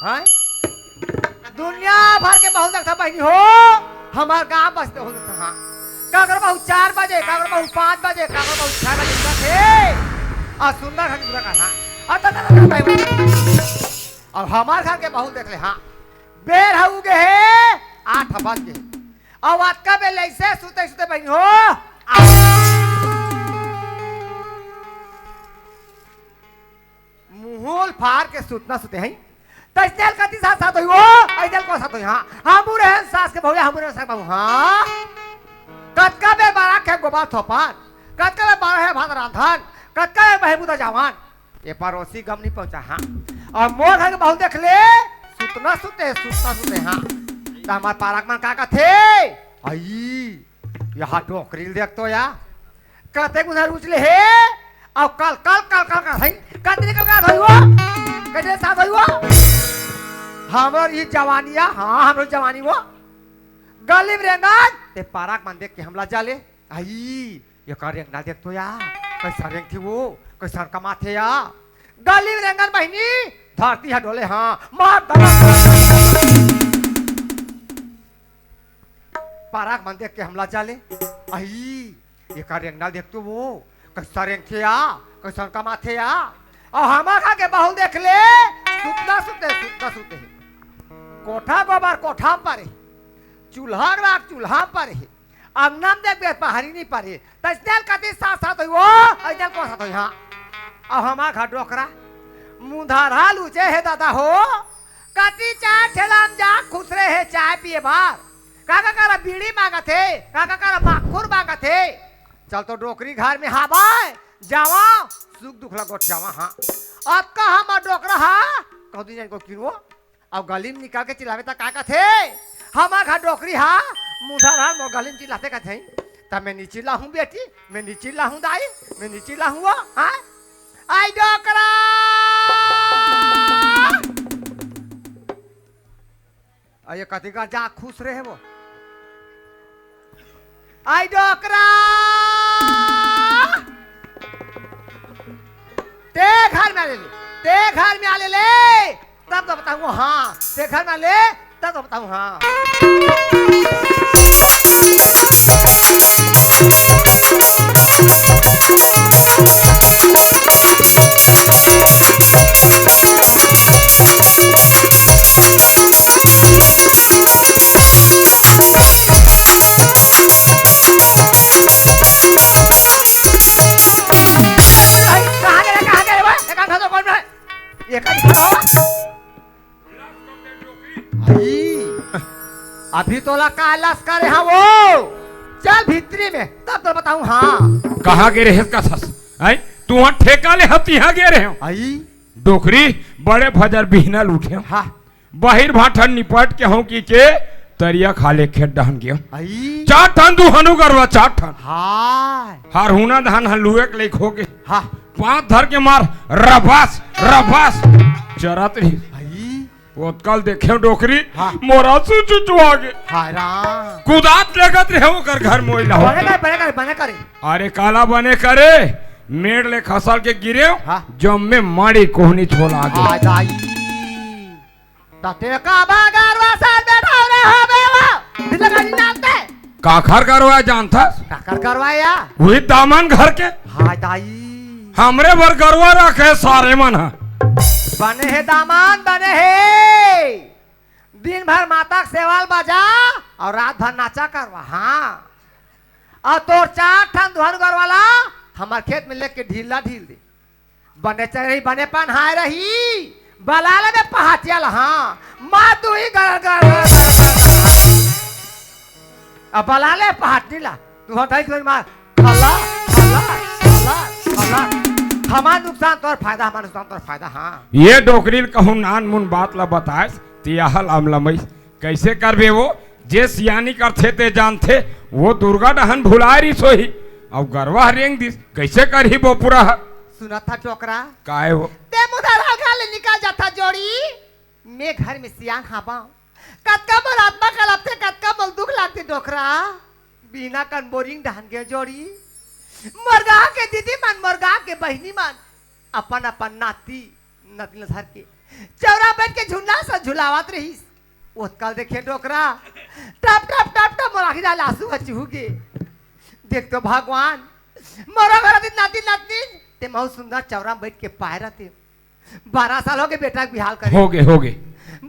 हाँ दुनिया भर के बहुत देखता बहनी हो हमार गाँव बसते हो देखता हाँ काकर बहु 4 बजे काकर बहु 5 बजे काकर बहु 6 बजे थे और सुंदर घर पूरा का हाँ और हमार घर के बहुत देख ले हाँ बेर हो गए है 8 बज गए और आज का बेल ऐसे सुते सुते बहनी हो मुंहल फाड़ के सुतना सुते हैं तैसेल कति साथ साथ होई वो ऐदल को साथ होई हां हमू रहन सास के भौया हमू रहन सास बाबू हां कतका बे बारा के गोबा थोपान कतका बे बारा है भात रांधन कतका बे महबूदा जवान ये पड़ोसी गम नहीं पहुंचा हां और मोर घर के बहुत देख ले सुतना सुते हां त हमार पारक मन का थे आई यहां टोकरी देख तो या कते गुना रुचले हे और कल का है कतनी का होई वो कते साथ होई वो हमर ये जवानिया हाँ हमर जवानी वो गली में रेंगन ते पारक मन देख के हमला जाले आई ये का रेंगना देख तो या कैसा रेंग थी वो कैसा कमा थे या गली में रेंगन बहनी धरती हडोले हाँ मार पारक मन देख के हमला जाले आई ये का रेंगना देख तो वो कैसा रेंग थे या कैसा कमा थे या और हमारा के बहु देख ले सुतना सुते कोठा गोबर कोठा पर चूल्हा राख चूल्हा पर अंगना में देख पहाड़ी नहीं पर तस्नेल कति साथ साथ वो ऐदल को साथ हां और हमार घर डोकरा मुंधारा लूचे है दादा हो कति चाय ठेलाम जा खुश रहे है चाय पिए बार काका कारा बीड़ी मांगा थे काका कारा माखुर मांगा थे चल तो डोकरी घर में हाबा जावा सुख दुख ला गोठियावा हां अब का हम डोकरा हा कदी जन को किनो अब गली में निकाल के चिल्लावे ता का थे हमार घर डोकरी हा मुंधा रहा मो गली में चिल्लाते का थे तब मैं नीचे ला हूं बेटी मैं नीचे ला हूं दाई मैं नीचे ला हूं हां आई डोकरा आये कति का जा खुश रहे वो आई डोकरा ते घर में आ ले तब तो बताऊँ हाँ ते घर में ले तब तो बताऊँ हाँ अभी तो का लश्कर है वो चल भीतरी में तब तो बताऊं हाँ कहाँ गे रहे का सस आई तू वहाँ ठेका ले हती यहाँ गे रहे हो आई डोकरी बड़े फजर बिहना लूटे हाँ बाहिर भाठन निपट के हूँ की के तरिया खाले खेत दहन गयो आई 4 ठन तू हनु करवा 4 ठन हाय हार हुना धान हलुए के लेख हो के हाँ 5 धर के मार रफास चरत रही कल देखे डोकरी हाँ। मोरा चुचुआ गे कुदात लगत रहे हो कर घर मोइला हो बने करे अरे काला बने करे मेड़ ले खसल के गिरे हाँ। जम में मारी कोहनी छोला गे तते का बागारवा साथ बैठा रे हबे वो दिल का जानते काखर करवा जानता काखर करवाया वही दामन घर के हाय दाई हमरे बर गरवा रखे सारे मन बने है दामान बने है दिन भर माता के सेवाल बजा और रात भर नाचा करवा हाँ और तोर 4 ठन धुन करवाला हमार खेत में लेके ढील दे बने चल रही बने पन हाय रही बलाले में पहाटिया हाँ माँ तू ही गर अब बलाले पहाटी ला तू हटाई तू मार अल्लाह हमार नुकसान तोर फायदा हमार नुकसान तोर फायदा हाँ ये डोकरी कहूँ नान मुन बात ला बताए तियाहल अमलमई कैसे करबे वो जे सियानी करथे ते जानथे वो दुर्गा दहन भुलाए रही सोही अब गरवा रेंग दिस कैसे करही वो पूरा सुना था चोकरा काहे हो ते मुधारा गाले निकाल जाता जोड़ी मैं घर में सियान हाबा कतका मोर आत्मा कलपते कतका मोल दुख लागते डोकरा बिना कन बोरिंग दहन के जोड़ी मरगा के दीदी मन मरगा के बहनी मन अपन अपन नाती नतल धर के चौरा बैठ के झुन्ना सा झुलावत रहीस ओतकल देखे डोकरा टप टप टप टप मराखी डाल आंसू बचूगे देख तो भगवान मोरा घर दिन नाती नाती ते बहुत सुंदर चौरा में बैठ के पाए रहते 12 साल हो गए बेटा के बिहाल करे हो गए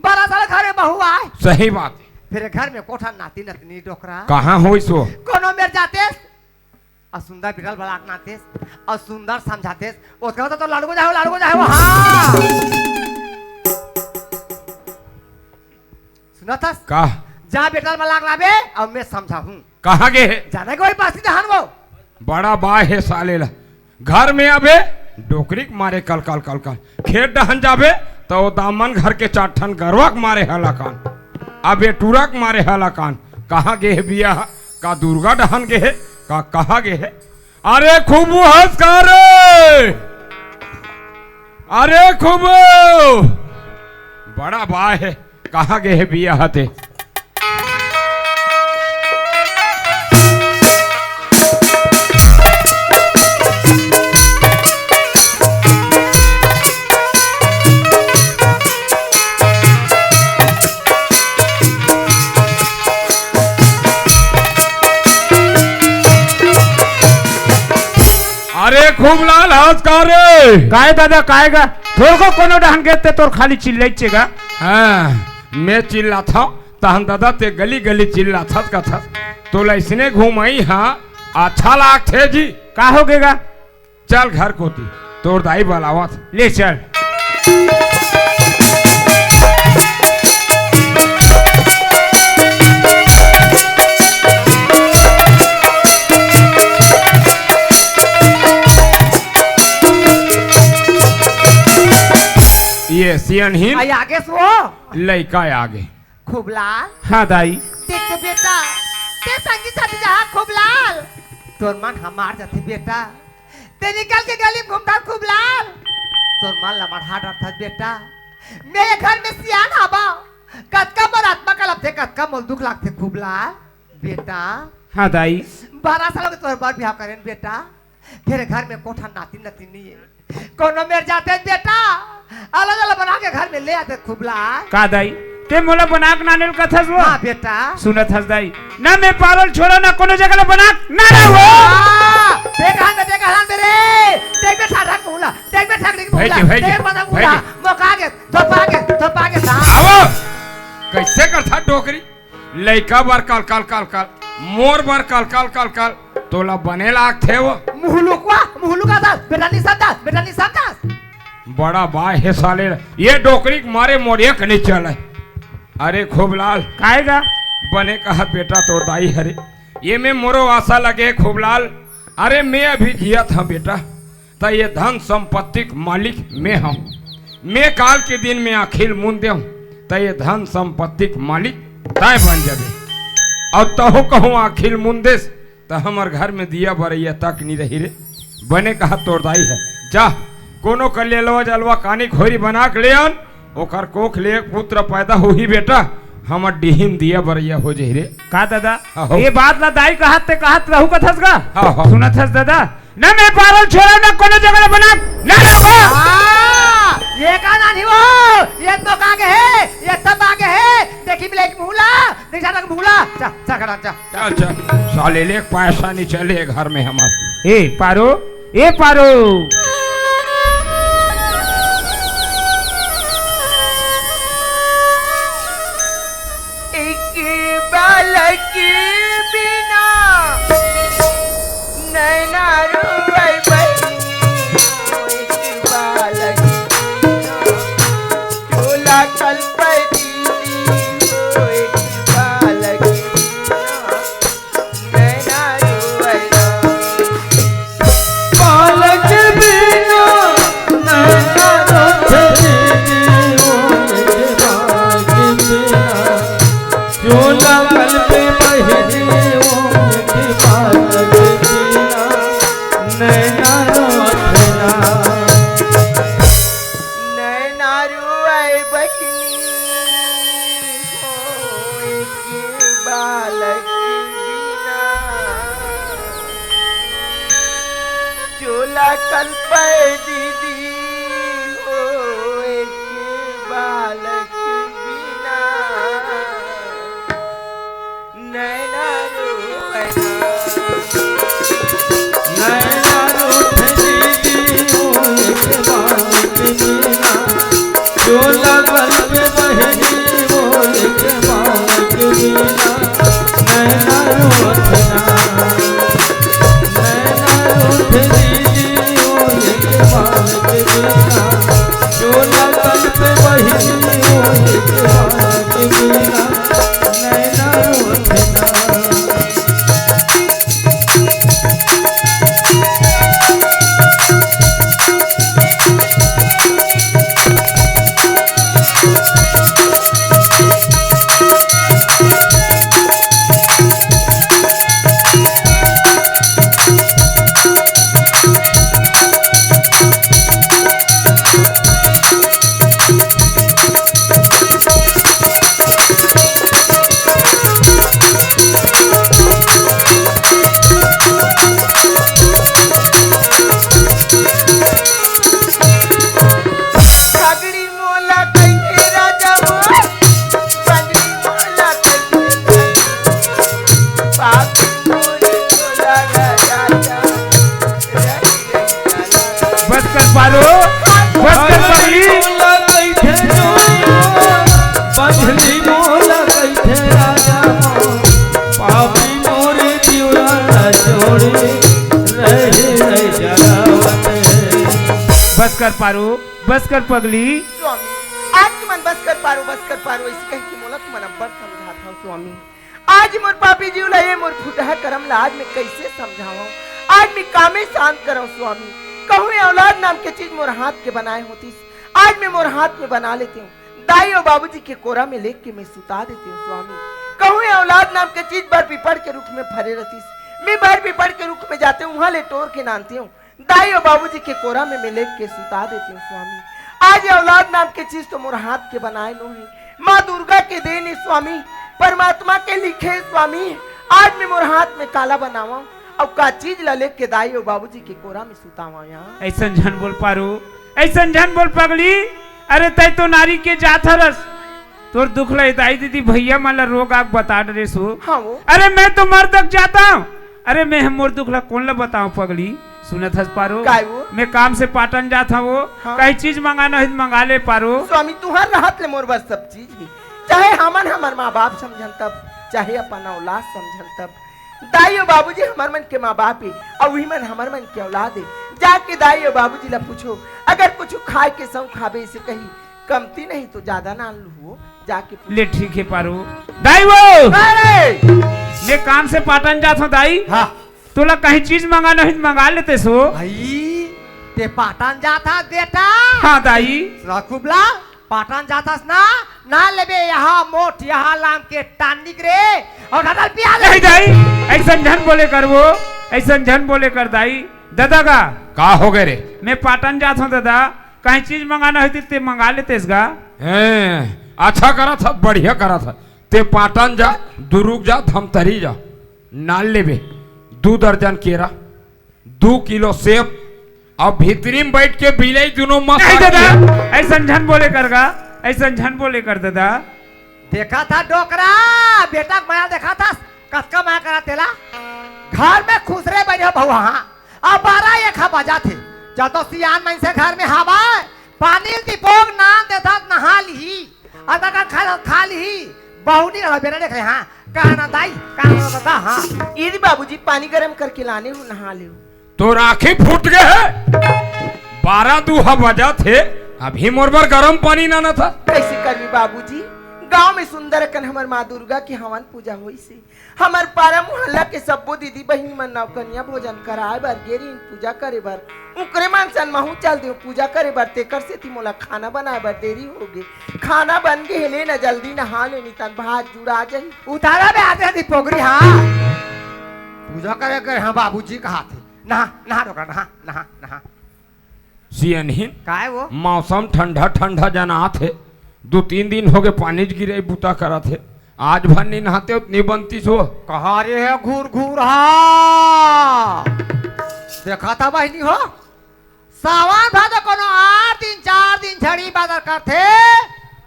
12 साल घर में बहू आए सही बात है। फिर घर में कोठा नाती नतनी डोकरा कहाँ हो सो कोनो मेर जाते और सुंदर बिरल बलाक नाते और सुंदर समझाते उसका तो लड़को जाओ हाँ सुना था का जहाँ बेटा बलाक लावे और मैं समझाऊं कहाँ गए है जाने को पास जहान वो बड़ा बा है साले ला घर में अबे डोकरी के मारे कल खेत डहन जाबे तो दामन घर के चाठन गरवा के मारे हला कान अबे टूरा के मारे हला कान कहाँ गे है बिया का दुर्गा डहन गे है का कहाँ गे है अरे खूब हंस कर अरे खूब बड़ा बा है कहाँ गे है बिया हते अरे खूब लाल हंस करे काय दादा काय गा थोर को कोनो डहन गेते तोर खाली चिल्लाइचेगा हाँ मैं चिल्ला था तहन दादा ते गली गली चिल्ला था का तो ऐसने घूमाई हाँ अच्छा लाग थे जी का हो गेगा चल घर कोती तोर दाई बलावा ले चल ये सियनहीन आई आगे सो लड़का आगे खूब लाल हाँ दाई देख तो बेटा ते संगी साथी जहाँ खूब लाल तोर मन हमार जाते बेटा ते निकल के गली में घूमता खूब लाल तोर मन लमढ़ा डरता बेटा मेरे घर में सियान आबा कतका मोर आत्मा का लपथे कतका मोल दुख लागते खूब लाल बेटा हाँ दाई 12 सालों के तोर बार बिहाव करें बेटा फिर घर में कोठा नाती नती नहीं है कोनो मेर जाते बेटा अलग अलग बना के घर में ले आते खूब लाल का दाई ते मोला बना के नानेल कथस वो हाँ बेटा सुनत हस दाई ना मैं पागल छोरा ना कोनो जगह बना ना ना वो देख हां रे देख बे ठाक मुला देख बे ठाक मुला देख बना मुला मोका के तो पागे आओ कैसे करथा डोकरी लइका बार कल मोर बार कल तोला बने लाग थे वो मुहलुका दास बेटा निशान दास बड़ा बा है साले ये डोकरी के मारे मोरिया के नहीं चले अरे खूब लाल काएगा बने कहा बेटा तो दाई हरे ये में मोरो आशा लगे खूब लाल अरे मैं अभी जिया था बेटा तो ये धन संपत्ति मालिक मैं हूँ मैं काल के दिन में अखिल मुंदे हूँ तो ये धन संपत्ति मालिक तय बन जाबे और तहु कहूँ अखिल मुंदेस तो हमार घर में दिया बरैया तक नहीं रही रे बने कहा तोर दाई है जा कोनो कर ले लो जलवा कानी खोरी बना के ले आन ओकर कोख ले पुत्र पैदा हुई बेटा हमर डिहिन दिया बरैया हो जाई रे का दादा हाँ। ये बात ला दाई कहत रहू कथस गा हाँ। सुनत हस दादा ना मैं पागल छोरा ना कोनो जगह बना ना वो ये का नानी वो ये तो कागे है ये सब आगे है देखी मिले एक मुहला देख जा मुहला जा खड़ा जा चल साले ले पैसा नहीं चले घर में हमार ए पारो बालक बिना नैना रुई बनी बालक झूला कल बालक नैना रुई बालक बिना नैना झूला कल पे बहरे ओंके बालक बिना नैना रोना नैना रुई बकनी होए के बालक बिना चूल्हा कल पे दीदी होए के कर पारो, बस कर पगली। स्वामी आज तुमन बस कर पारो ऐसे कह के मोला तुमन अब्बर समझाता हूँ स्वामी। आज मोर पापी जीव लये मोर फुटहा करम ला आज मैं कैसे समझाऊं, आज मैं कामे शांत करूं स्वामी। कहूँ औलाद नाम के चीज मोर हाथ के बनाए होती, आज मैं मोर हाथ में बना लेती हूँ। दाई और बाबूजी के कोरा में लेके मैं सुता देती हूँ स्वामी। कहूँ औलाद नाम के चीज बर पिपड़ के रुख में फरे रहती, मैं बर पिपड़ के रुख में जाते हूँ, वहां ले टोर के नानती हूँ। दाई और बाबूजी के कोरा में मैं लेके सुता देती हूँ स्वामी। आज औलाद नाम के चीज तो मोर हाथ के बनाए नो है, माँ दुर्गा के देने स्वामी, परमात्मा के लिखे स्वामी। आज मैं मोर हाथ में काला बनावा अब का चीज ला लेके दाई और बाबूजी के कोरा में सुतावा। यहाँ ऐसा झन बोल पारो, ऐसा झन बोल पगली। अरे तय तो नारी के जात हरस, तोर दुख लय दाई दीदी भैया मला रोग आग बता डरे सो। हाँ वो अरे मैं तो मर तक जाता हूँ, अरे मैं मोर दुख ला कौन ला बताऊं पगली। सुनत हस पारो, काय वो? मैं काम से पाटन जाता वो, हाँ। कई चीज मंगाना है मंगा ले पारो। स्वामी तुहार राहत ले मोर बस सब चीज ही, चाहे हमन हमार माँ बाप समझन तब, चाहे अपन औलाद समझन तब। दाई और बाबूजी हमार मन के माँ बाप है और वही मन हमार मन के औलाद है। जाके दाई और बाबूजी ला पूछो, अगर कुछ खाए के संग खाबे से कहीं कमती नहीं तो ज्यादा ना लू, जाके पूछो। ले ठीक है पारो। दाई वो अरे मैं काम से पाटन जाता हूँ दाई, हाँ तोला कहीं चीज मंगाना है मंगा लेते सो। भाई ते पाटन जाता बेटा। हाँ दाई रखुबला पाटन जातास ना लेबे यहाँ मोट यहाँ लाम के टानिक रे और गदल पिया ले। नहीं दाई ऐसा झन बोले कर वो, ऐसा झन बोले कर दाई। दादा का हो गए रे? मैं पाटन जाता हूँ दादा, कहीं चीज मंगाना है ते मंगा लेते इसका। अच्छा करा था, बढ़िया करा था। ते पाटन जा, दुरुक जा, धमतरी जा, नाल लेबे 2 दर्जन केरा, 2 किलो सेब और भीतरी में बैठ के बिलाई दोनों मस्त। नहीं दादा ऐसा झन बोले करगा, ऐसा झन बोले कर दादा। देखा था डोकरा बेटा माया देखा था कसका माया करा तेला घर में खुसरे बैठे बहुआ अब 12-1 बजा थे जब तो सियान मन से घर में हवा पानी दीपोग नाम देता नहा ली अगर खा ली बहुनी बेटा देख रहे हाँ कहना दाई कहना दादा हाँ यदि बाबूजी पानी गर्म करके लाने हो नहा ले। तो राखी फूट गए है। 12-2 बजा थे, अभी मोरबर गर्म पानी ना था। कैसे करवी बाबूजी, गांव में सुंदर कन हमार माँ दुर्गा की हवन पूजा हुई से हमार पारा मोहल्ला के सबो दीदी बहनी मन नवकन्या भोजन कराए बर गेरी पूजा करे बर उकरे मान सन महू चल दे पूजा करे बर तेकर से मोला खाना बनाए बर देरी हो गई। खाना बन के ले न जल्दी नहा ले नितन भात जुड़ा जाही उतारा में आते थी पोगरी हाँ पूजा करे कर हाँ बाबूजी कहा थे नहा नहा डोकरा नहा नहा नहा। सियनहीन का है वो मौसम ठंडा ठंडा जना थे, 2-3 दिन हो गए पानी गिरे बूता करा थे, आज भर नहीं नहाते उतनी बनती सो। कहा रे है घूर घूर हा देखा था बहनी हो सावन भादो कोनो 8 दिन 4 दिन झड़ी बादल करते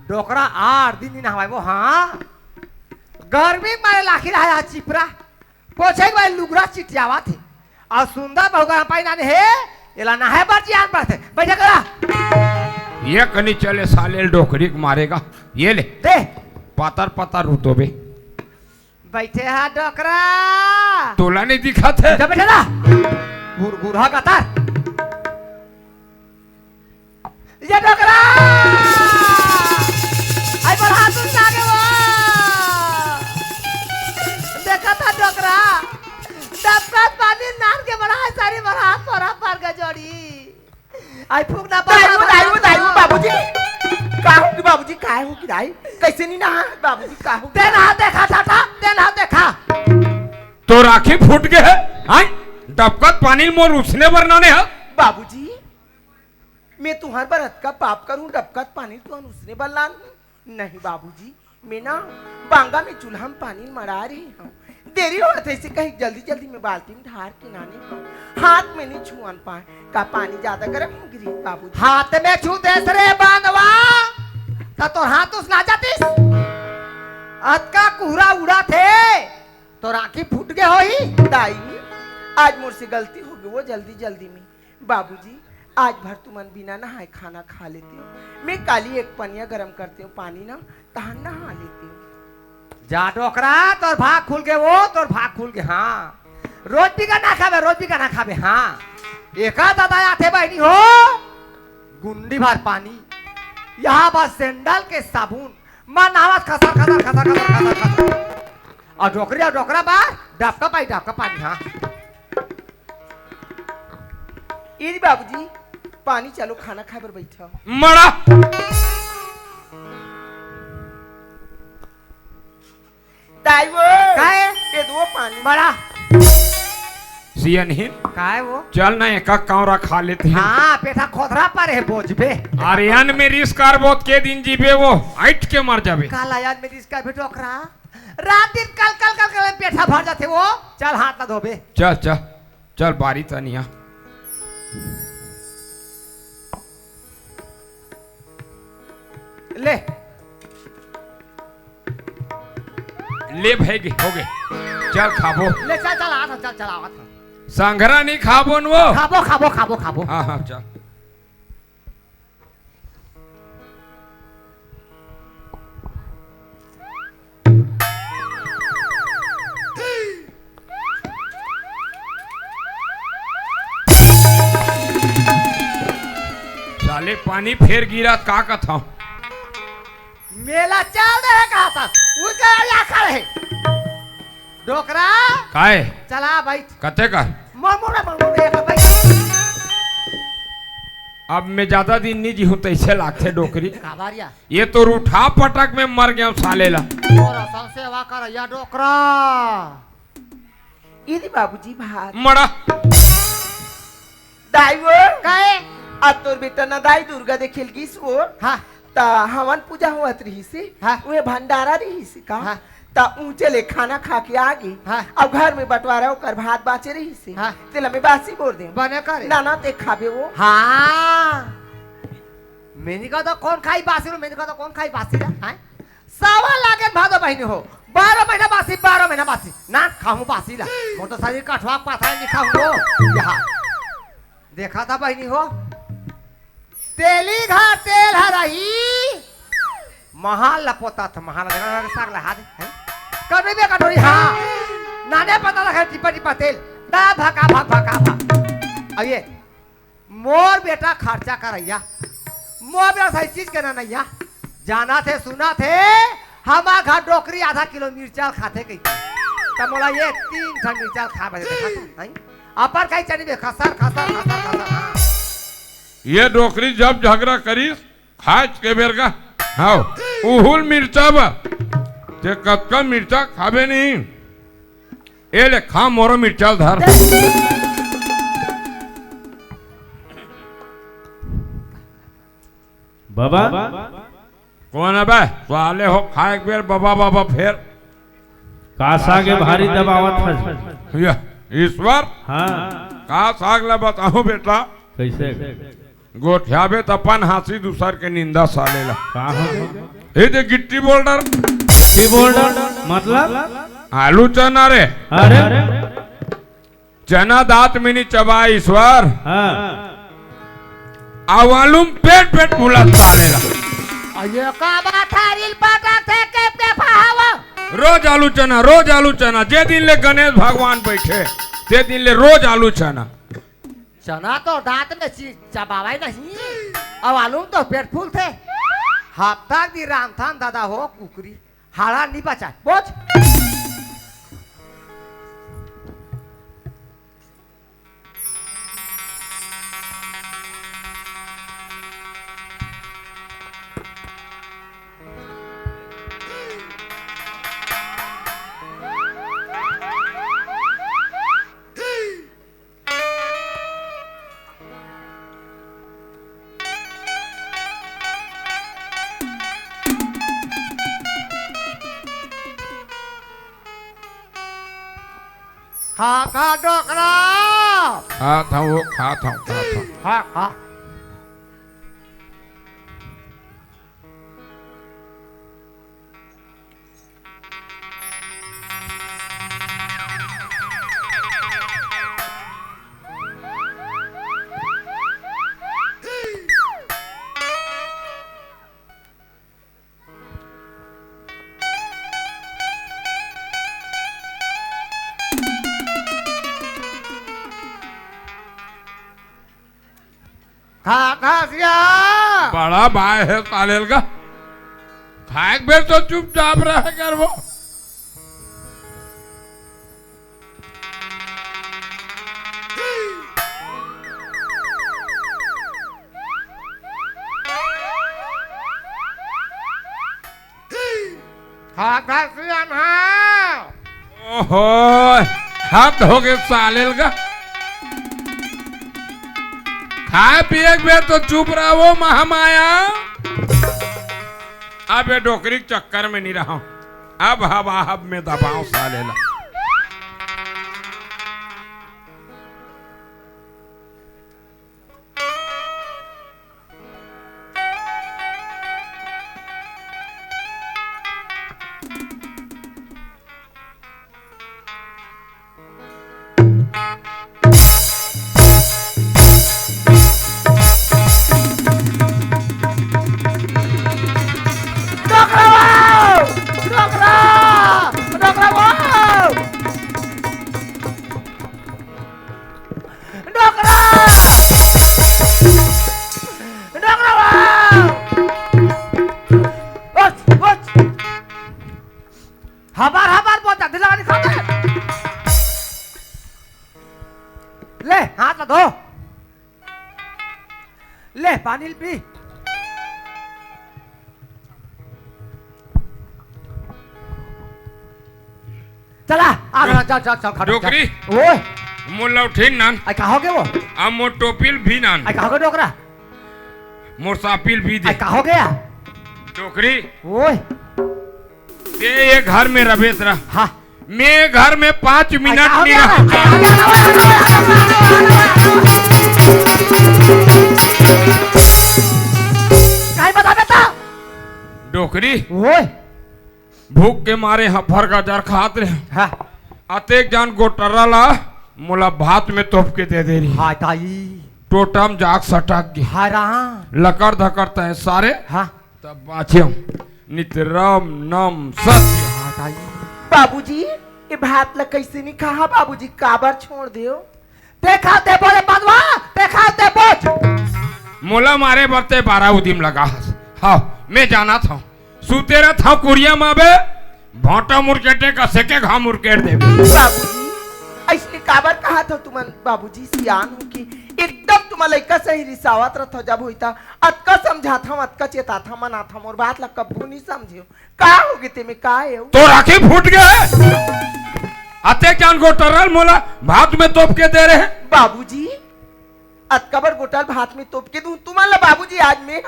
डोकरा 8 दिन नहवाए वो हाँ गर्मी मारे लाखी रहा चिपरा पोछे के बाद लुगरा चिटियावा थे और सुंदर बहुगा पाई नाने है एला ना है बाजी आन पड़ते बैठा करा ये कनी चले साले डोकरी को मारेगा ये ले दे पातर पातर रूतो बे बैठे हा डोकरा तोला नहीं दिखा थे। जब बैठे ना घूर घूर हा कतार ये डोकरा आई पर हाथ उठा के वो देखा था डोकरा डबका पानी नान के बड़ा है सारी बड़ा हाथ पर गजोड़ी आई फूक ना दाई बाबूजी काहू की बाबूजी काहे हो कि दाई कैसे नहीं नहा बाबूजी काहू देन हाथ देखा था देन हाथ देखा तो राखी फूट गए है आई डबकत पानी मोर उसने बरनाने है। बाबूजी मैं तुम्हार बरत का पाप करूं डबकत पानी तो उसने बल्लान नहीं बाबूजी मैं ना बांगा में चूल्हा में पानी मरा रही हूँ देरी हो रहा इसे कहीं जल्दी जल्दी में बाल्टी में ढार के नाने हाथ में नहीं छुअन पाए का पानी ज्यादा गर्म हो गिरी बाबूजी हाथ में छू देसरे बांधवा ता तो हाथ उस ना जातीस अतका कुहरा उड़ा थे तो राखी फूट गए होई दाई आज मुझ से गलती हो गई वो जल्दी जल्दी में बाबूजी आज भर तुमन बिना नहाए खाना खा लेती हूँ मैं काली एक पनिया गर्म करती हूँ पानी ना तहन नहा लेती हूँ। जा डोकरा तोर भाग खुल के वो तोर भाग खुल के हाँ रोज भी का ना खावे रोज भी का ना खावे हाँ एका दादा आते बहनी हो गुंडी भर पानी, यहाँ बस सैंडल के साबुन, मां नहावत खसर खसर खसर खसर खसर खसर, और डोकरा बा डाबका पानी। हाँ इरी बाबूजी पानी चलो खाना खाए पर बैठा मरा ताई वो काहे? ये दो पानी बड़ा सियनहीन का है वो? चल ना एक कावरा खा लेते हैं। हाँ पेटा खोदरा पर है बोझबे। आर्यन में रिस कारबोत के दिन जीबे वो ऐठ के मर जाबे। काला याद में इसका भी डोकरा रात दिन कल पेटा भर जाते वो। चल हाथ ना धोबे। चल चल चल बारी तनिया ले ले भैगे हो गए। चल खाबो ले चल चल आवत था। संघरा नहीं खाबो न वो। खाबो। हाँ हाँ चल साले पानी फेर गिरा का कथा मेला चल रहे कहा था उसका या खड़े डोकरा काहे चला बैठ कते का मरमुरा बैठ। अब मैं ज्यादा दिन नहीं जी हूँ तो ऐसे लागते डोकरी। काबारिया ये तो रूठा पटक में मर गया साले ला। और आसान सेवा कर या डोकरा इरी बाबूजी भात मरा दाई वो काहे? अब तोर बेटा ना दाई दुर्गा देखिल गिस वो हाँ ता हवन पूजा हुआत रही से हाँ। वे भंडारा रही से का हाँ। ता ऊंचे ले खाना खा के आगे हाँ। अब घर में बंटवारा होकर भात बाचे रही से हाँ। तेला में बासी बोल दे बने करे नाना ते खाबे वो हाँ मैंने कहा तो कौन खाई बासी रो मैंने कहा तो कौन खाई बासी रा हैं सावा लागे भादो बहिनी हो 12 महीना बासी ना खाऊं बासी ला मोटर शरीर कठवा पाथा नहीं खाऊं यहाँ देखा था बहिनी हो तेली घाट तेल हरही महाल लपोता था महाल जगह साग लहा दे हैं कभी भी कटोरी हाँ नाने पता लगा टिपा तेल दा भका अब ये मोर बेटा खर्चा करैया मोर बेटा सही चीज के ना नैया जाना थे सुना थे हमार घर डोकरी आधा किलो मिर्चा खाते कही तब मोला ये 3 ठन मिर्चा खा बजे देखा तू हैं अपर कहीं चनी बे खसर हाँ ये डोकरी जब झगड़ा करीस खाच के बेर का हाँ उहुल मिर्चा बा ते कक्का मिर्चा खाबे नहीं ए ले खा मोरो मिर्चा धर बाबा कौन है बे साले हो खा एक बेर बाबा फिर कासा के भारी दबावत ये ईश्वर हाँ का साग ला बताओ बेटा कैसे गोठियाबे तपन हासी दूसर के निंदा साले ला कहाँ हो ये जे गिट्टी बोल्डर की बोल्डर मतलब आलू चना रे अरे चना दांत में नहीं चबा ईश्वर हाँ आवालुम पेट भूला साले ला ये का बात है रिल पाटा थे के फावा रोज आलू चना जे दिन ले गणेश भगवान बैठे ते दिन ले रोज आलू चना चना तो दांत में चबावाई नहीं अब आलू तो पेट फूल थे हफ्ता दी रामथान दादा हो कुकरी हाड़ा नहीं बचा बोझ खा डोकरा खाता हूँ खा खा खा सिया बड़ा भाई है सालेल का। खाए के बेर तो चुपचाप रह कर वो। खा खा सिया हाँ ओहो हाथ हो गए सालेल का। खाए पिए के बेर तो चुप रहा वो महामाया। अब ये डोकरी के चक्कर में नहीं रहा। अब हवा हब में दबाओ सालेला। हबार हबार बोलता दिला नहीं खाते। ले हाथ धो ले पानी पी। चला आगरा जा जा जा खा डोकरी ओए मुल्ला उठीन नान आई कहोगे वो अब मोर टोपिल भी नान आई कहोगे डोकरा मोर सापिल भी दे आई कहो गया डोकरी। ओए ये घर में रवेश रहा। हाँ मैं घर में 5 मिनट आई नहीं कहो रहा। काय बता बेटा डोकरी ओए भूख के मारे हफर का जर खात रहे। हाँ अतेक जान गोटरा ला मोला भात में तोप के दे दे रही। हाँ ताई टोटम जाग सटक के हाँ रहा लकड़ धकड़ तय सारे हाँ तब बाछियो नितरम नम सत्य। हाँ ताई बाबूजी ये भात ला कैसे नहीं खा बाबूजी काबर छोड़ दियो। देखा ते बोले बदवा देखा ते बोझ मोला मारे बरते 12 उदिम लगा। हाँ मैं जाना था सूते रहा था कुरिया माबे भोटा मुरकेटे का सेके घा मुरकेट दे। बाबूजी ऐसे काबर कहा था तुमन बाबूजी सियान हूँ कि एकदम तुम लड़का सही रिसावत रथ जब होता अतका समझा था अतका चेता था मना था मोर बात ला कब्बू नहीं समझियो का होगे ते में का है तो राखी फूट गए। अते जान गोटरल मोला भात में तोप के दे रहे। बाबूजी अतका बर गोटाल भात में तोप के दूं तुम्हारा बाबूजी आज मैं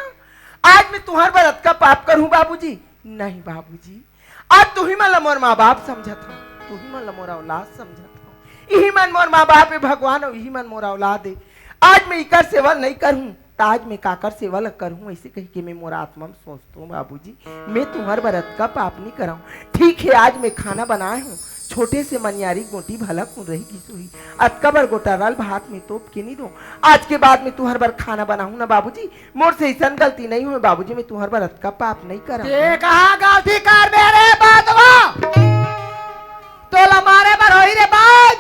तुम्हार बर अतका पाप करूं बाबूजी नहीं बाबूजी आज तू ही मला मोर माँ बाप समझा था तू ही मला मोरा औलाद समझा था यही मन मोर माँ बाप है भगवान और यही मन मोरा औलाद है। आज मैं इकर सेवा नहीं करूं आज मैं काकर सेवा ल करूं ऐसे कह के मैं मोरा आत्मा में सोचता हूँ बाबूजी मैं तुम्हार बरत का पाप नहीं कराऊं। ठीक है आज मैं खाना बनाए हूँ छोटे से मनियारी गोटी भला कौन रहेगी सोई अतका बर गोटाराल भात में तोप के नहीं दो। आज के बाद मैं तुम्हार बर खाना बनाऊं ना बाबूजी मोर से ऐसा गलती नहीं हुई बाबूजी मैं तुम्हार बर अतका पाप नहीं कराऊं। ये कहा गलती कर मेरे बदवा तो लमारे पर होई रे बाज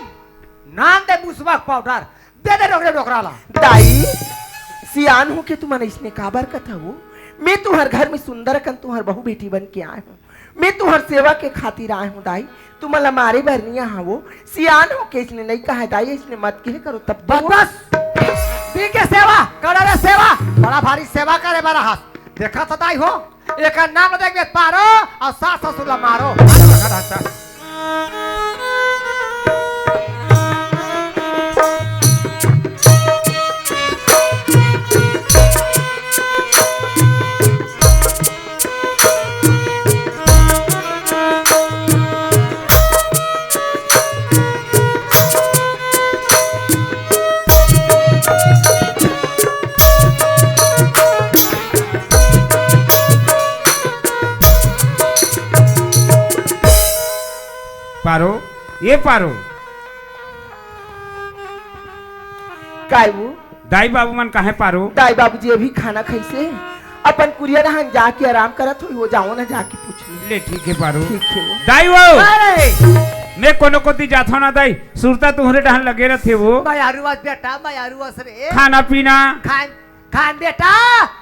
नाम दे मुसबक पाउडर दे दे डोकरे डोकरा ला दाई सियान हो के तुम्हारे इसने काबर कथा वो मैं तुम्हार घर में सुंदर कन तुम्हार बहू बेटी बन के आए हूँ मैं तुम्हार सेवा के खातिर आए हूँ दाई तुम्हारा मारे भरनिया हाँ वो सियान हो के इसने नहीं कहा दाई इसने मत कहे करो तब बस बस दी के सेवा करे रे सेवा बड़ा भारी सेवा करे बड़ा हाथ देखा तो दाई हो एक नाम देख पारो और सास ससुर ला मारो पारो ये पारो काय वो दाई बाबू मन कहे पारो दाई बाबूजी अभी खाना कैसे अपन कुरिया रहन जाके आराम करत हो वो जाओ ना जाके पूछ ली ले ठीक है पारो ठीक है वो दाई वो अरे मैं कोनो कोती जाथो ना दाई सुरता तुम्हारे डहन लगे रथे वो मैं आरुवास बेटा मैं आरुवास रे खाना पीना खान बेटा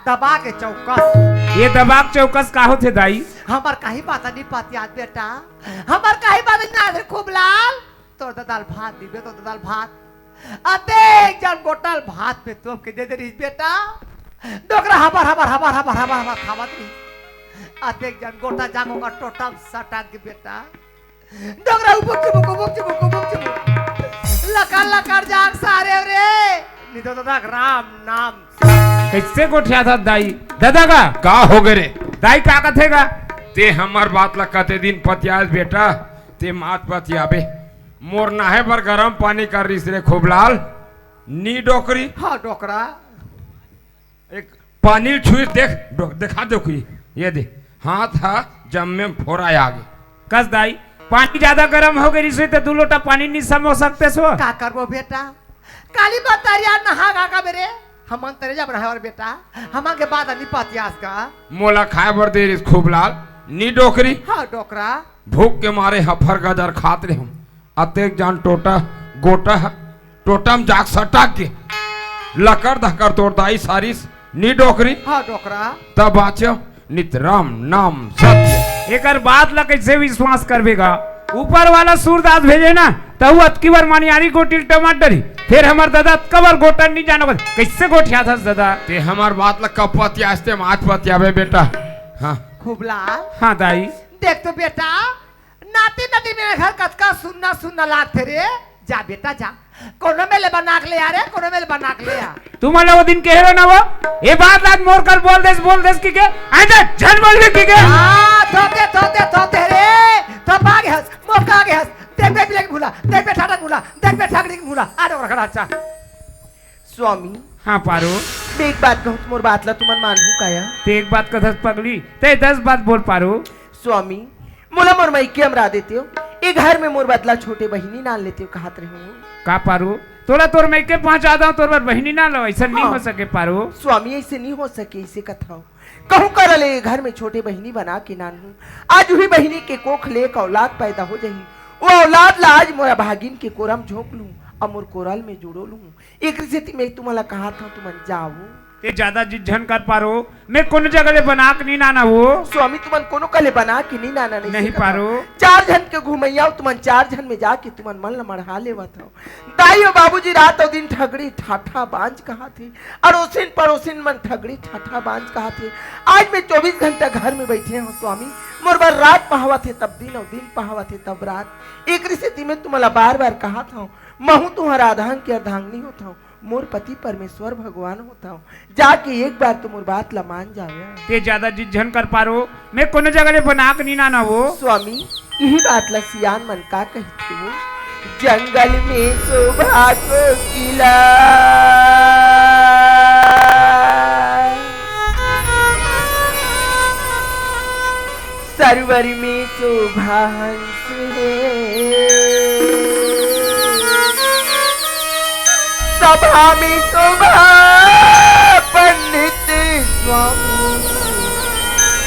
दबा के चौकस। ये दबाक चौकस का होते दाई? हमार काही बात नहीं पाती आज बेटा, हमार काही बात ना खूब लाल तो दाल भात दिबे तो दाल भात अते एक जन बोतल भात पे तुम के दे दे बेटा। डोकरा हबर हबर हबर हबर हबर हबर खावत रही अते एक जन गोटा जागो का टोटल सटा के बेटा। डोकरा उबुक लकार लकार जाग सारे रे नितो दादा राम नाम। कैसे गोठिया था दाई? दादा का हो गए रे? दाई का कथेगा? ते हमार बात ला कते दिन पतियास बेटा, ते मात पतियाबे मोर नाहे पर गरम पानी कर रही रे खूब लाल नी डोकरी। हाँ डोकरा एक पानी छुई देख दिखा दो कोई ये दे हाथ हा जम में फोरा आगे। कस दाई पानी ज्यादा गर्म हो गई तो 2 लोटा पानी नहीं समो सकते सो का करबो बेटा। काली बतारिया नहा गा मेरे हम तेरे जा बनाए बेटा हम के बाद नहीं पातियास का मोला खाए बर दे रही खूब लाल नी डोकरी। हाँ डोकरा भूख के मारे हफर गजर खात रहे हम अतेक जान टोटा गोटा टोटम जाग सटा के लकर धकर तोड़दाई सारिस नी डोकरी। हाँ डोकरा तब बाचो नित राम नाम सत्य। एकर बात ला कैसे विश्वास करबेगा? ऊपर वाला सूरदास भेजे ना तो अतकी बार मानियारी गोटिल टमाटरी फिर हमार दादा कबर गोटन नहीं जानो कैसे गोठिया था दादा? ते हमार बात ला कब पतियास्ते माच पतियाबे बेटा। हाँ खूब लाल। हाँ दाई देख तो बेटा नाती नाती मेरे घर कतका सुनना सुनना लागते रे। जा बेटा जा कोनो मेले बना के ले आ रे कोनो मेले बना के ले आ। तू मला वो दिन कह ना वो ये बात आज मोर कर बोल देस की के आजा झन बोल के के हां थोते रे तो भाग हंस मौका आगे हंस देख बे बिले भूला देख बे ठाटक भूला देख बे ठाकड़ी भूला आ डोकरा खड़ा अच्छा। स्वामी हाँ पारो मैं एक बात कहूँ मोर बात ला तुमन मानहू काया? ते एक बात कथस पगली ते 10 बात बोल पारो। स्वामी मोला मोर मायके हमरा देते हो ये घर में मोर बदला छोटे बहिनी नाल लेते हो कहत रही हूँ का पारो तोरा तोर मैं के पहुंचा दो तोर बहिनी ना लो ऐसा नहीं हाँ। हो सके पारो। स्वामी ऐसे नहीं हो सके इसे कथाओ कहूँ कर ले घर में छोटे बहिनी बना के नान हूँ आज वही बहिनी के कोख ले एक औलाद पैदा हो जाही वो औलाद ला आज मोरा भागिन के कोरम झोंक लूं और मोर कोरल में जुड़ो लूं एक स्थिति में तुम्हारा कहा था तुम जाओ ते ज्यादा जिझन कर पारो मैं कौन जगह ले बना के नहीं नाना वो स्वामी तुमन कोनो कले बना के नहीं नाना नहीं पारो 4 जन के घुमैया तुमन 4 जन में जाके तुमन मन ल मढ़ा लेवत हो दाई और बाबूजी रात और दिन ठगड़ी ठाठा बांझ कहा थे अड़ोसिन पड़ोसिन मन ठगड़ी ठाठा बांझ कहा थे आज मैं 24 घंटा घर में बैठे हूँ स्वामी मोर बार रात पहावा थे तब दिन और दिन पहावा थे तब रात एक स्थिति में तुम्हारा बार बार कहा था महू तुम्हारा अर्धांग की अर्धांगनी होता हूँ मोर पति परमेश्वर भगवान होता हूँ जाके एक बार तुम मोर बात ला मान जावे ते ज्यादा जिझन कर पारो मैं कौन जगह ले बना के नहीं नाना वो स्वामी यही बात ला सियान मन का कहते हो जंगल में शोभा को किला सरवर में शोभा हंस सभा में शोभा पंडित स्वामी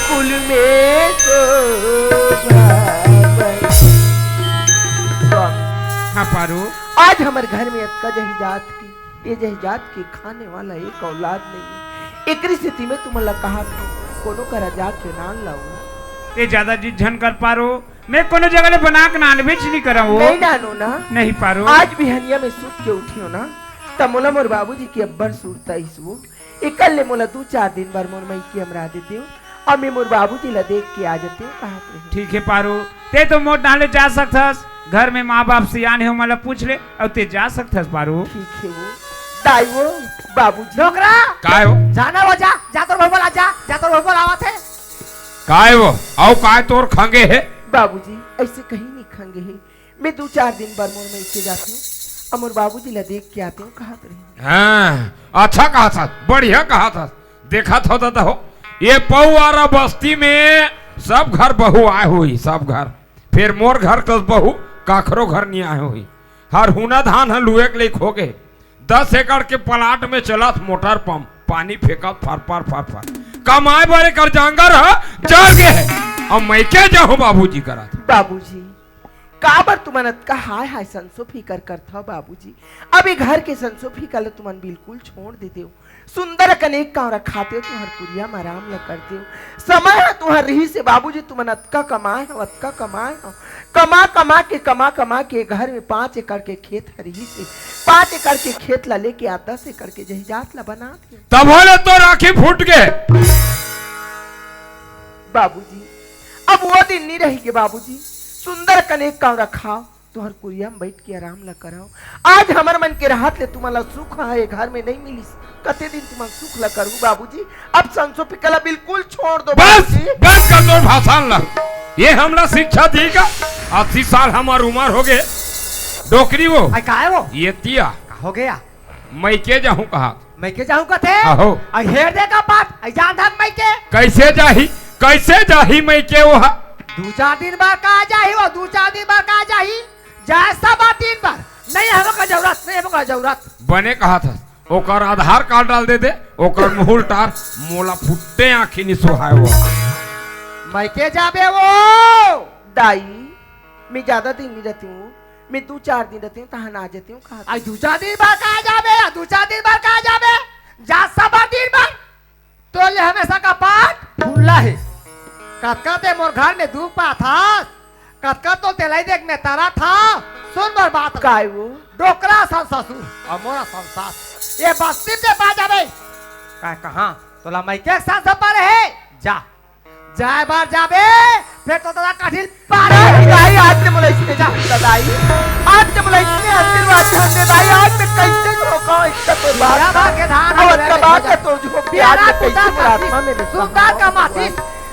कुल में शोभा हाँ पारो आज हमारे घर में अक्का जहिजात की ये जहिजात के खाने वाला एक औलाद नहीं है एक स्थिति में तुम्हारा कहा था कोनो करा जाके नान लाऊं ते ज्यादा जिझन कर पारो मैं कोनो जगह ले बना के नॉनवेज नहीं करा वो नहीं नानो ना नहीं पारो आज भी हनिया में सूत के उठी हो ना तब मोला मोर बाबूजी की अब्बर सूरता इसवो एकल ले मोला 2-4 दिन बार मोर मई की हमरा देते हो और मैं मोर बाबूजी ला देख के आ जाते हो कहा पे ठीक है पारो ते तो मोट नाले जा सकथस घर में माँ बाप सियाने हो मला पूछ ले और ते जा सकथस पारो। ठीक है वो दाई वो बाबूजी डोकरा काय हो जाना वो जा तो भोपल आ जा तो भोपल आवत है काय वो आओ काय तोर खंगे है बाबूजी ऐसे कहीं नहीं खंगे है मैं 2-4 दिन बार मोर में इसके जाती हूँ और मोर बाबूजी ला देख के आते हूँ कहा रही हाँ, अच्छा कहा था बढ़िया कहा था देखा था दादा हो ये पौआरा बस्ती में सब घर बहू आए हुई सब घर फिर मोर घर कस बहू काखरो घर नहीं आए हुई हर हुना धान है लुए के लिए खो गए 10 एकड़ के प्लाट में चला मोटर पंप पानी फेंका फार फार कमाए बड़े कर जांगर है जल गए और मैं क्या जाऊँ बाबूजी करा था बाबूजी काबर तुमन का हाय हाय संसो फिकर करत हो बाबूजी। अभी घर के संसो फिकर ल तुमन बिल्कुल छोड़ देते हो। सुंदर कनेक का रखाते हो तुहर कुरिया में आराम ल करते हो। समय है तुहर रही से बाबूजी तुमन अतका कमाए हो, अतका कमाए हो। कमा कमा के घर में 5 एकड़ के खेत है रही से 5 एकड़ के खेत ला लेके आ 10 एकड़ के जहिजात ला बना दियो। तब होले तो राखी फूट गए। बाबूजी अब वो दिन नहीं रहेगी बाबूजी। सुंदर कनेक का रखाओ तुहर कुरिया में बैठ के आराम ला कराओ। आज हमर मन के राहत ले तुम्हारा सुख है घर में नहीं मिली। कते दिन तुम्हारा सुख ला करूं बाबूजी। अब संसो पिकला बिल्कुल छोड़ दो बस बाबूजी। बस कर दो भाषण ला। ये हमला शिक्षा देगा। 80 साल हमार उम्र हो गए। डोकरी वो आई का है वो ये तिया का हो गया। मैं के जाऊं कहा मैं के जाऊं कथे आहो। आई हेर दे का बात आई जान धक मैं के कैसे जाही मैं के वो 2-4 दिन बाद का जाही वो 2-4 दिन बाद का जाही जाए सब 3 बार नहीं हम का जरूरत नहीं हम का जरूरत बने कहा था ओकर आधार कार्ड डाल दे ओकर मुहुल टार मोला फुट्टे आंखी नि सोहाय वो मैं के जाबे वो दाई मैं ज्यादा दिन नहीं रहती हूँ। मैं 2-4 दिन रहती हूँ तहन आ जाती हूँ। कहा आई 2-4 दिन बाद का जाबे 2-4 दिन बाद का जाबे जा सब 3 बार तो ले हमेशा का पाठ फूला है। कतका ते मोर घर में धूप पा था कतका तो तेलाई देख में तारा था। सुन मोर बात काय वो डोकरा सन ससुर और मोरा संसार ये बस्ती से पा जाबे का कहां तोला मैं के साथ पर है जा जाए बार जाबे फिर तो तोरा कठिन पार दाई आज से मुलाई से जा दाई आज से मुलाई से आशीर्वाद दे दाई। आज मैं कैसे झोंका इसका तो बारा भाग के धान अब का बात है तो जो प्यार में कैसे प्रार्थना में सुंदर का माथी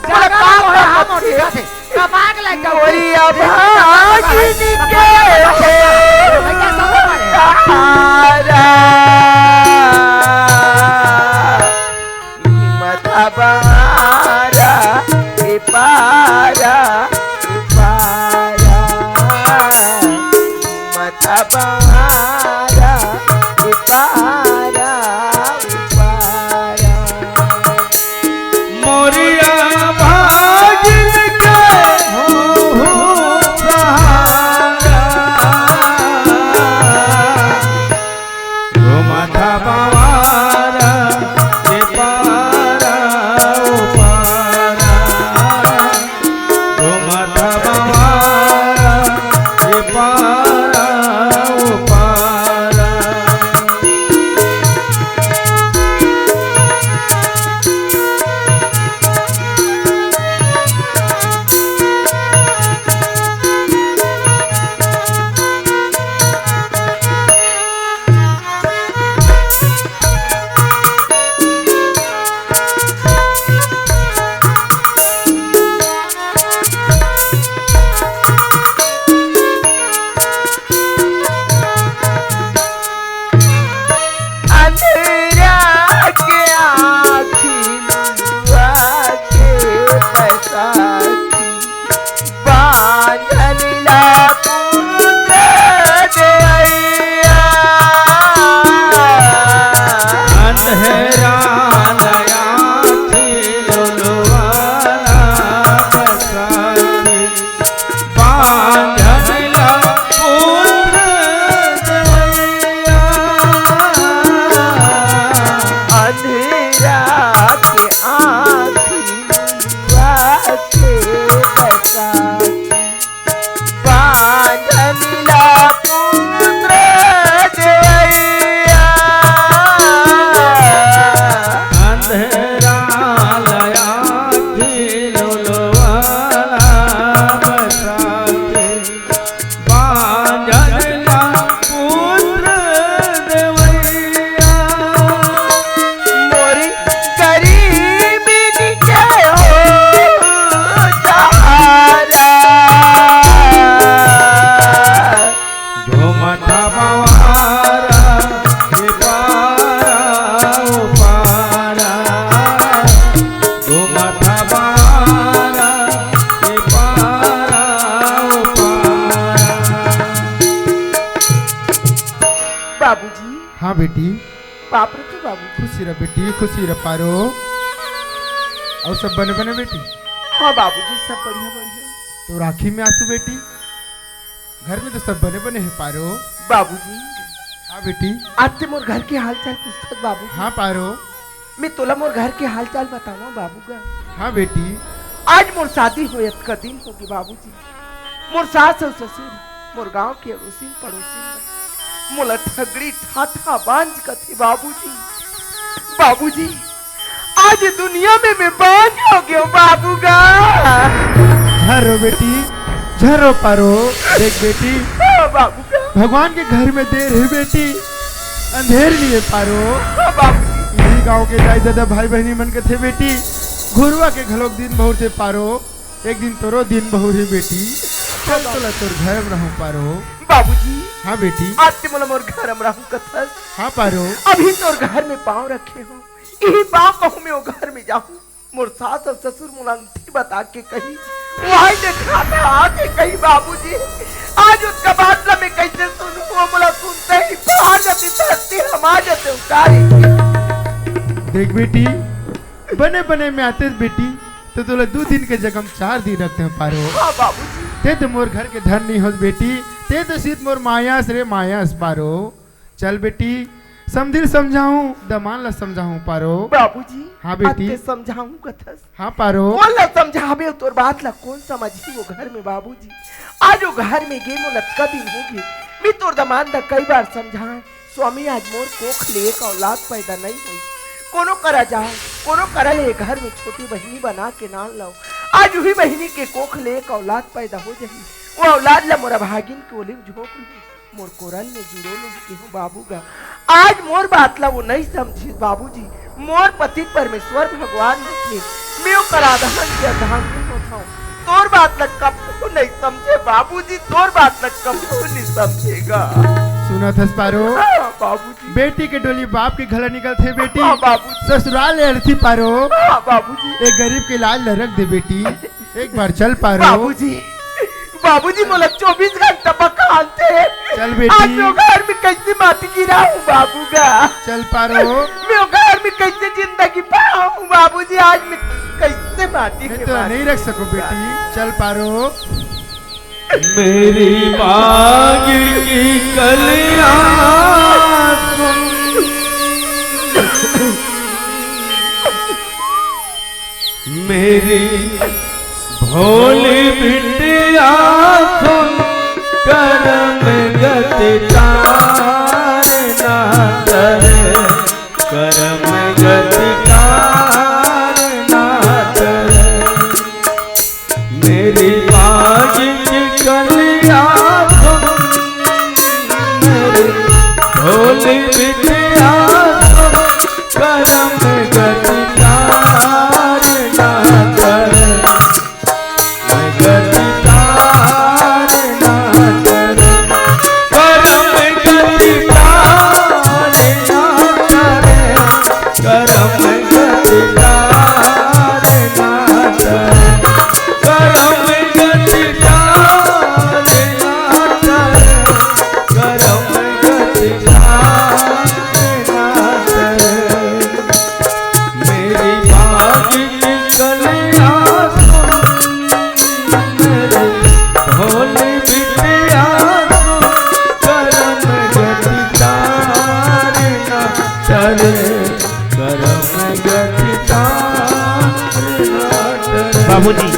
जागा हो हम उठी थे कमाग लग गया ओरी अब आगिनी के सहारा मथबारा ए पारा मथबारा ए पारा मोरिया भागिन के हो सहारा ओ माथा बावारा ये पारा ओ पारा ओ माथा बावारा ये पारा ओ पारा। अंधेरा के आँखी लुआ के बसाती बांधन ला पुत्र दैया अंधेरा लया लोलवाला बसाती बांधला पुत्र दैया अंधेरा के आँखी लुआ के बसाती बांधन ला पुत्र दैया अंधेरा लया लोलवाला बसाती बांधला पुत्र दैया मोरी गरीबी के हो सहारा जो माथा बावारा ये पारा ओ पारा जो माथा बावारा ये पारा ओ पारा। बाबूजी हाँ बेटी बाप रे तो बाबू खुशी रह बेटी खुशी रह पारो और सब बने बने बेटी। हाँ बाबूजी सब बढ़िया बढ़िया। तो राखी में आंसू बेटी घर में तो सब बने बने हैं पारो। बाबूजी हाँ बेटी। आज ते मोर घर के हालचाल पूछत बाबू। हाँ पारो। मैं तोला मोर घर के हालचाल बतावा बाबू का। हाँ बेटी। आज मोर शादी हो का दिन होगी बाबूजी। मोर सास और ससुर मोर गांव के अड़ोसी पड़ोसी मोला ठगड़ी ठाठा बांझ कथे बाबूजी। बाबूजी आज दुनिया में मैं बांझ हो गया बाबू का। झरो बेटी झरो पारो। देख बेटी बाबू का भगवान के घर में देर है बेटी, अंधेर लिए पारो। बाबू यही गांव के दाई दादा भाई बहनी मन के थे बेटी, घुरवा के घलोक दिन बहुर थे पारो। एक दिन तोरो दिन बहुर है बेटी, चल तोला तोर घर में रहूं पारो। बाबूजी हाँ बेटी। आज ते मोला मोर घर में रहूं कथस। हाँ पारो। अभी तोर घर में पाँव रखे हो, यही पाँव कहूँ मैं वो घर में जाऊँ। मोर सास और ससुर मोला अंगूठी बता के कही, वही देखा था आके कही बाबूजी। आज उसका बात मैं कैसे सुनूं? वो मोला सुनते ही बाहर जाती धरती हम आ जाते उतारी। देख बेटी बने बने में आते बेटी तो तोला 2 दिन के जगह 4 दिन रखते हैं पारो। हाँ बाबूजी। ते तो मोर घर के धन नहीं हो बेटी, ते तो सीध मोर मायास रे मायास पारो। चल बेटी समझिल समझाऊं दमान ला समझाऊं पारो। बाबूजी हाँ बेटी। आते समझाऊं कथस। हाँ पारो। कौन ला समझावे तोर बात ला कौन समझी वो घर में बाबूजी। आज वो घर में गे मोला का दिन होगी। मैं तोर दमान दा कई बार समझाए स्वामी आज मोर कोख ले एक औलाद पैदा नहीं हुई। कोनो करा जाओ कोनो करा ले घर में छोटी बहनी बना के नाम लाओ। आज वही बहनी के कोख ले एक औलाद पैदा हो जाए। वो औलाद ला मोरा भागिन के ओलिव झोंक लो मोर कोरल में जुड़ो लो के हो बाबू का। आज मोर बात ला वो नहीं समझी बाबूजी। मोर पति परमेश्वर भगवान थे, मैं करा दहन के अधान नहीं होता हूँ। तोर बात ला कब नहीं समझे बाबूजी, तोर बात ला कब नहीं समझेगा। सुना थस पारो। हाँ, बाबूजी। बेटी के डोली बाप के घर निकल थे बेटी। हाँ, बाबूजी। ससुराल अर्थी पारो। हाँ, बाबूजी। एक गरीब के लाल ल रख दे बेटी, एक बार चल पारो। बाबूजी बाबूजी मोला 24 घंटा पकाते। चल बेटी। आज मैं घर में कैसे माटी गिरा हूँ बाबू का। चल पारो। मैं घर में कैसे जिंदगी पाऊँ बाबूजी। आज मैं कैसे माटी मैं के तो माटी नहीं रख सको बेटी, चल पारो। मेरी मांग की कलियां सुन, मेरी भोली बिटिया सुन, करम गति तारना करे, करम गति तारना करे। मेरी बाग की कलिया सुन, मेरी भोली बिटिया सुन, करम गति तारना करे, गति तारना करे, करम गति तारना करे, करम गति तारना करे, करम गति तारना करे, करम गति तारना करे। मेरी बाग की कलियां भोली बिटिया सुन, करम गति तारना करे, करम गति तारना करे। बाबूजी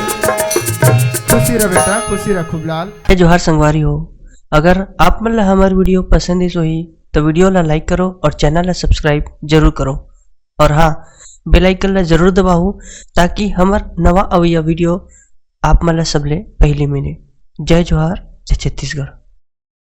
खुशी रह बेटा, खुशी रह खूब लाल। जोहार संगवारी हो। अगर आप मन ला हमार वीडियो पसंद ही सोही तो वीडियो ला लाइक करो और चैनल ला सब्सक्राइब जरूर करो। और हाँ बेल आइकन ला जरूर दबाओ ताकि हमार नवा अवैया वीडियो आप मन ला सबले पहले मिले। जय जोहार, जय छत्तीसगढ़।